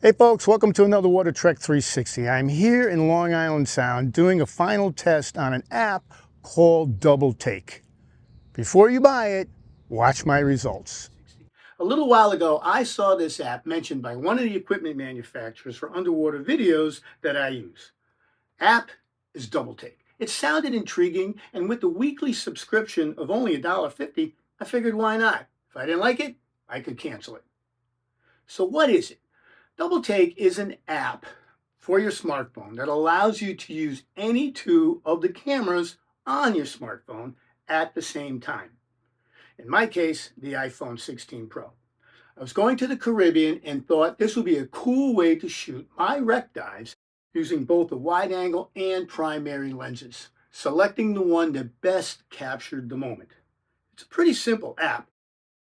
Hey folks, welcome to another Water Trek 360. I'm here in Long Island Sound doing a final test on an app called DoubleTake. Before you buy it, watch my results. A little while ago, I saw this app mentioned by one of the equipment manufacturers for underwater videos that I use. App is DoubleTake. It sounded intriguing, and with the weekly subscription of only $1.50, I figured why not? If I didn't like it, I could cancel it. So what is it? DoubleTake is an app for your smartphone that allows you to use any two of the cameras on your smartphone at the same time. In my case, the iPhone 16 Pro. I was going to the Caribbean and thought this would be a cool way to shoot my wreck dives using both the wide angle and primary lenses, selecting the one that best captured the moment. It's a pretty simple app.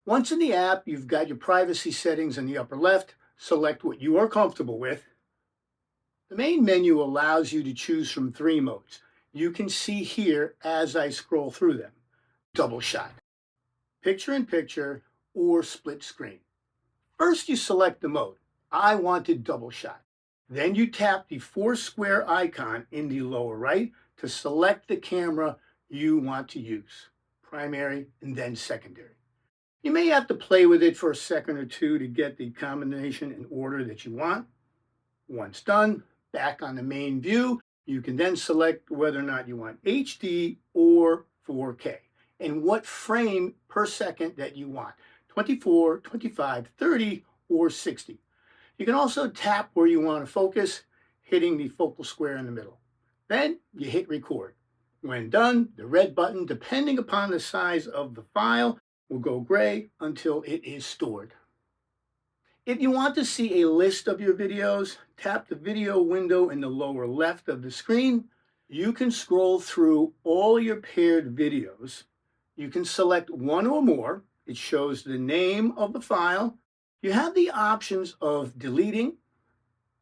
Once in the app, you've got your privacy settings in the upper left. Select what you are comfortable with. The main menu allows you to choose from 3 modes. You can see here as I scroll through them. Double shot, picture-in-picture, or split screen. First, you select the mode. I wanted double shot. Then you tap the 4 square icon in the lower right to select the camera you want to use, primary and then secondary. You may have to play with it for a second or two to get the combination and order that you want. Once done, back on the main view, you can then select whether or not you want HD or 4K and what frame per second that you want, 24, 25, 30, or 60. You can also tap where you want to focus, hitting the focal square in the middle. Then you hit record. When done, the red button, depending upon the size of the file, will go gray until it is stored. If you want to see a list of your videos, tap the video window in the lower left of the screen. You can scroll through all your paired videos. You can select one or more. It shows the name of the file. You have the options of deleting,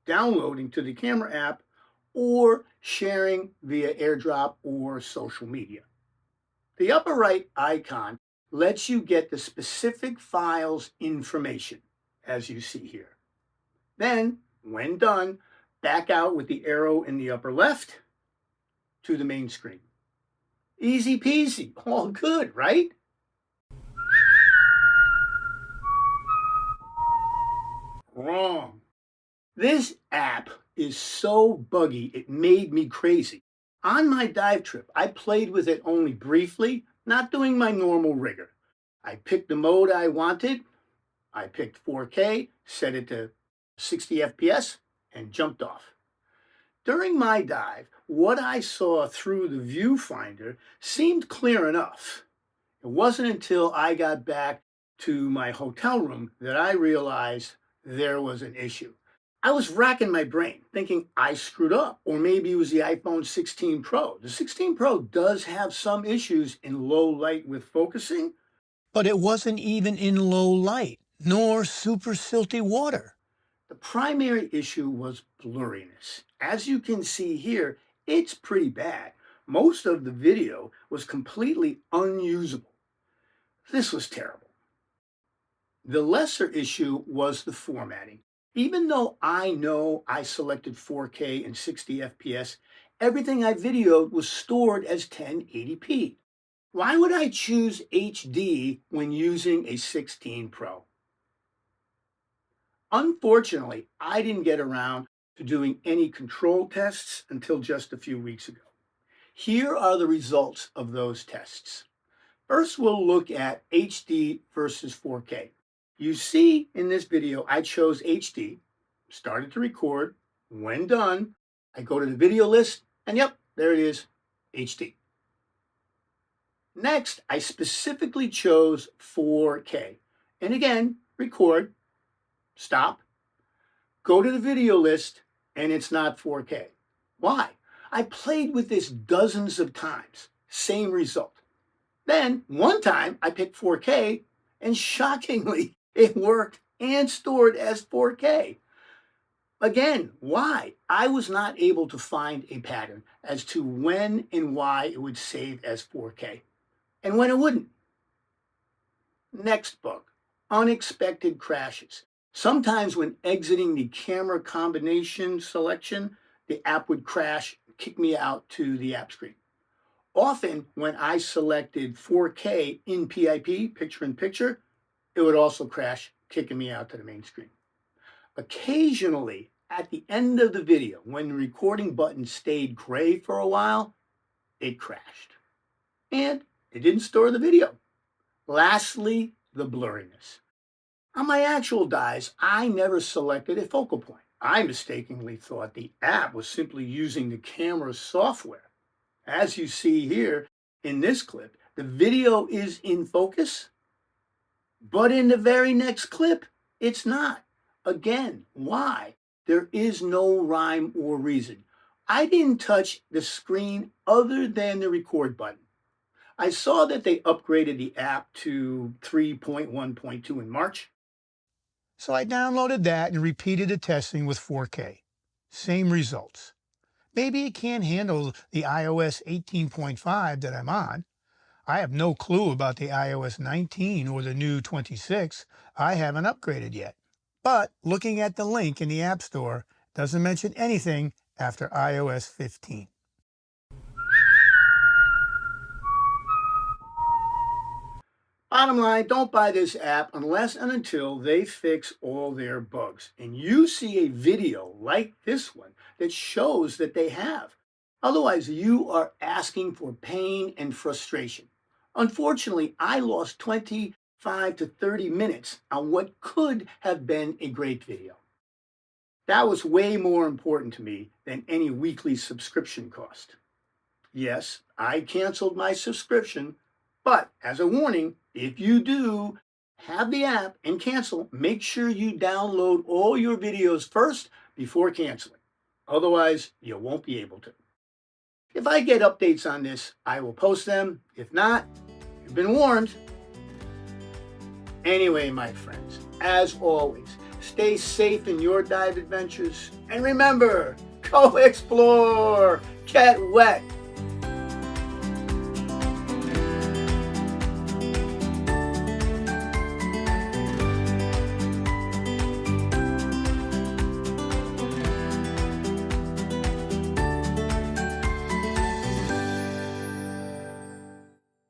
downloading to the camera app, or sharing via AirDrop or social media. The upper right icon lets you get the specific file's information, as you see here. Then, when done, back out with the arrow in the upper left to the main screen. Easy peasy, all good, right? Wrong. This app is so buggy it made me crazy. On my dive trip, I played with it only briefly, not doing my normal rigor. I picked the mode I wanted. I picked 4K, set it to 60 FPS, and jumped off. During my dive, what I saw through the viewfinder seemed clear enough. It wasn't until I got back to my hotel room that I realized there was an issue. I was racking my brain thinking I screwed up, or maybe it was the iPhone 16 Pro. The 16 Pro does have some issues in low light with focusing, but it wasn't even in low light, nor super silty water. The primary issue was blurriness. As you can see here, it's pretty bad. Most of the video was completely unusable. This was terrible. The lesser issue was the formatting. Even though I know I selected 4K and 60 FPS, everything I videoed was stored as 1080p. Why would I choose HD when using a 16 Pro? Unfortunately, I didn't get around to doing any control tests until just a few weeks ago. Here are the results of those tests. First, we'll look at HD versus 4K. You see in this video, I chose HD, started to record. When done, I go to the video list, and yep, there it is, HD. Next, I specifically chose 4K. And again, record, stop, go to the video list, and it's not 4K. Why? I played with this dozens of times, same result. Then, one time, I picked 4K, and shockingly, it worked and stored as 4K. Again, why? I was not able to find a pattern as to when and why it would save as 4K, and when it wouldn't. Next bug, unexpected crashes. Sometimes when exiting the camera combination selection, the app would crash, kick me out to the app screen. Often when I selected 4K in PIP, picture in picture, it would also crash, kicking me out to the main screen. Occasionally, at the end of the video, when the recording button stayed gray for a while, it crashed. And it didn't store the video. Lastly, the blurriness. On my actual dives, I never selected a focal point. I mistakenly thought the app was simply using the camera's software. As you see here in this clip, the video is in focus, but in the very next clip, it's not. Again, why? There is no rhyme or reason. I didn't touch the screen other than the record button. I saw that they upgraded the app to 3.1.2 in March. So I downloaded that and repeated the testing with 4K. Same results. Maybe it can't handle the iOS 18.5 that I'm on. I have no clue about the iOS 19 or the new 26. I haven't upgraded yet. But looking at the link in the App Store doesn't mention anything after iOS 15. Bottom line, don't buy this app unless and until they fix all their bugs. And you see a video like this one that shows that they have. Otherwise, you are asking for pain and frustration. Unfortunately, I lost 25 to 30 minutes on what could have been a great video. That was way more important to me than any weekly subscription cost. Yes, I canceled my subscription, but as a warning, if you do have the app and cancel, make sure you download all your videos first before canceling. Otherwise, you won't be able to. If I get updates on this, I will post them. If not, you've been warned. Anyway, my friends, as always, stay safe in your dive adventures. And remember, go explore, get wet,